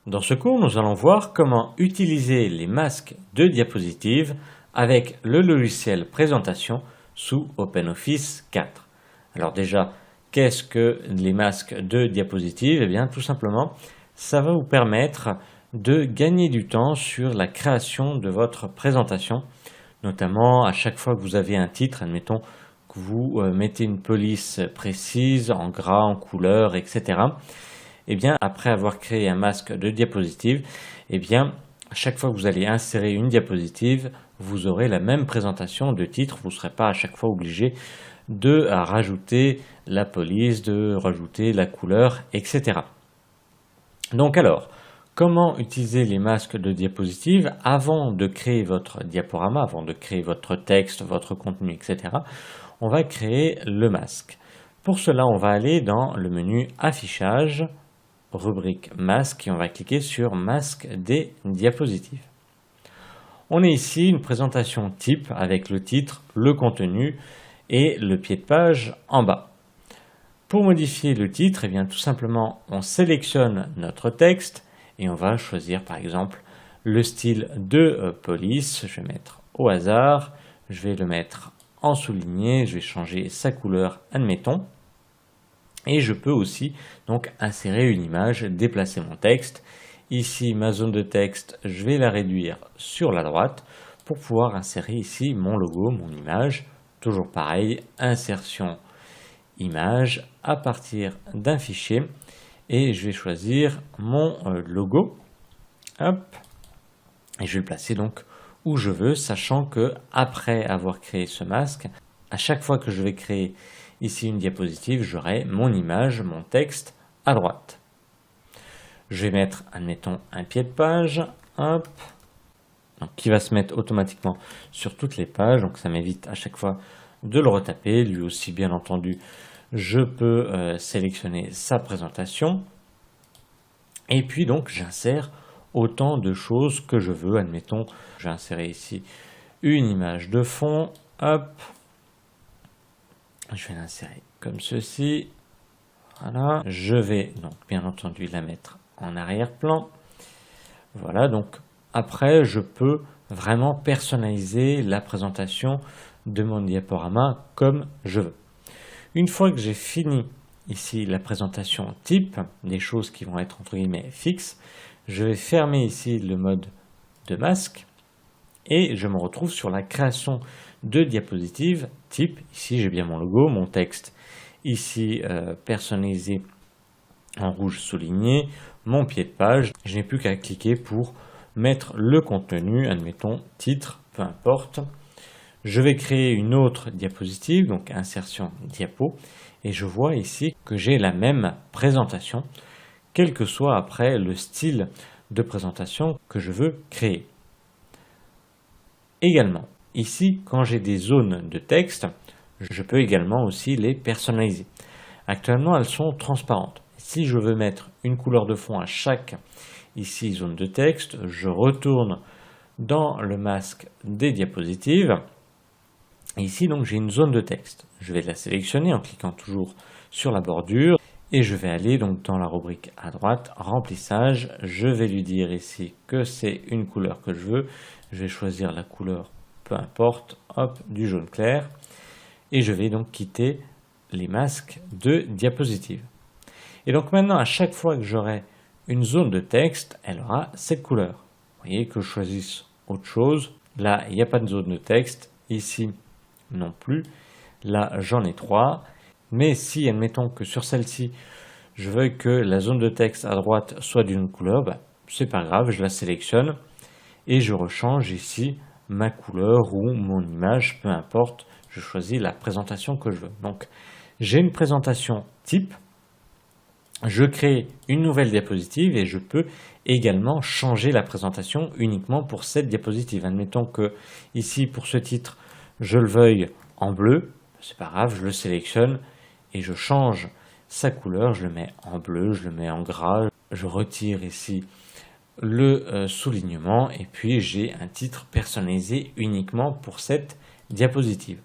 Dans ce cours, nous allons voir comment utiliser les masques de diapositives avec le logiciel présentation sous OpenOffice 4. Alors déjà, qu'est-ce que les masques de diapositives? Eh bien, tout simplement, ça va vous permettre de gagner du temps sur la création de votre présentation, notamment à chaque fois que vous avez un titre, admettons que vous mettez une police précise en gras, en couleur, etc. Eh bien, après avoir créé un masque de diapositive, eh bien, à chaque fois que vous allez insérer une diapositive, vous aurez la même présentation de titre. Vous ne serez pas à chaque fois obligé de rajouter la police, de rajouter la couleur, etc. Donc alors, comment utiliser les masques de diapositive avant de créer votre diaporama, avant de créer votre texte, votre contenu, etc. On va créer le masque. Pour cela, on va aller dans le menu Affichage, rubrique masque et on va cliquer sur masque des diapositives. On a ici une présentation type avec le titre, le contenu et le pied de page en bas. Pour modifier le titre, eh bien, tout simplement on sélectionne notre texte et on va choisir par exemple le style de police. Je vais mettre au hasard, je vais le mettre en souligné, je vais changer sa couleur, admettons. Et je peux aussi donc insérer une image, déplacer mon texte. Ici, ma zone de texte, je vais la réduire sur la droite pour pouvoir insérer ici mon logo, mon image. Toujours pareil, insertion image à partir d'un fichier. Et je vais choisir mon logo. Hop. Et je vais le placer donc où je veux, sachant que après avoir créé ce masque, à chaque fois que je vais créer ici une diapositive, j'aurai mon image, mon texte à droite. Je vais mettre, admettons, un pied de page, hop, donc, qui va se mettre automatiquement sur toutes les pages, donc ça m'évite à chaque fois de le retaper. Lui aussi, bien entendu, je peux sélectionner sa présentation. Et puis donc, j'insère autant de choses que je veux. Admettons, je vais insérer ici une image de fond, hop. Je vais l'insérer comme ceci. Voilà. Je vais donc bien entendu la mettre en arrière-plan. Voilà, donc après je peux vraiment personnaliser la présentation de mon diaporama comme je veux. Une fois que j'ai fini ici la présentation type, des choses qui vont être entre guillemets fixes, je vais fermer ici le mode de masque et je me retrouve sur la création de diapositives type. Ici j'ai bien mon logo, mon texte ici personnalisé en rouge souligné, mon pied de page. Je n'ai plus qu'à cliquer pour mettre le contenu, admettons titre, peu importe. Je vais créer une autre diapositive, donc insertion diapo, et je vois ici que j'ai la même présentation, quel que soit après le style de présentation que je veux créer. Également, ici, quand j'ai des zones de texte, je peux également aussi les personnaliser. Actuellement, elles sont transparentes. Si je veux mettre une couleur de fond à chaque ici zone de texte, je retourne dans le masque des diapositives. Et ici, donc, j'ai une zone de texte. Je vais la sélectionner en cliquant toujours sur la bordure et je vais aller donc dans la rubrique à droite, remplissage. Je vais lui dire ici que c'est une couleur que je veux. Je vais choisir la couleur, peu importe, hop, du jaune clair. Et je vais donc quitter les masques de diapositive. Et donc maintenant, à chaque fois que j'aurai une zone de texte, elle aura cette couleur. Vous voyez que je choisisse autre chose. Là, il n'y a pas de zone de texte. Ici, non plus. Là, j'en ai 3. Mais si, admettons que sur celle-ci, je veux que la zone de texte à droite soit d'une couleur, c'est pas grave, je la sélectionne et je rechange ici ma couleur ou mon image, peu importe. Je choisis la présentation que je veux. Donc, j'ai une présentation type. Je crée une nouvelle diapositive et je peux également changer la présentation uniquement pour cette diapositive. Admettons que ici, pour ce titre, je le veuille en bleu. C'est pas grave, je le sélectionne et je change sa couleur. Je le mets en bleu, je le mets en gras. Je retire ici le soulignement et puis j'ai un titre personnalisé uniquement pour cette diapositive.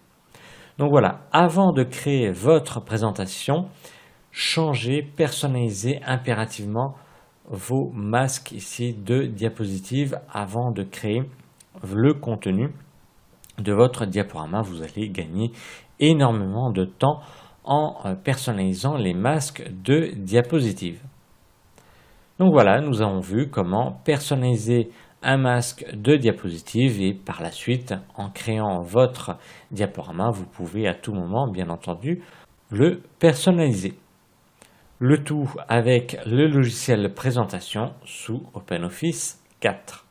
Donc voilà, avant de créer votre présentation, changez, personnalisez impérativement vos masques ici de diapositives avant de créer le contenu de votre diaporama. Vous allez gagner énormément de temps en personnalisant les masques de diapositives. Donc voilà, nous avons vu comment personnaliser un masque de diapositive et par la suite, en créant votre diaporama, vous pouvez à tout moment, bien entendu, le personnaliser. Le tout avec le logiciel présentation sous OpenOffice 4.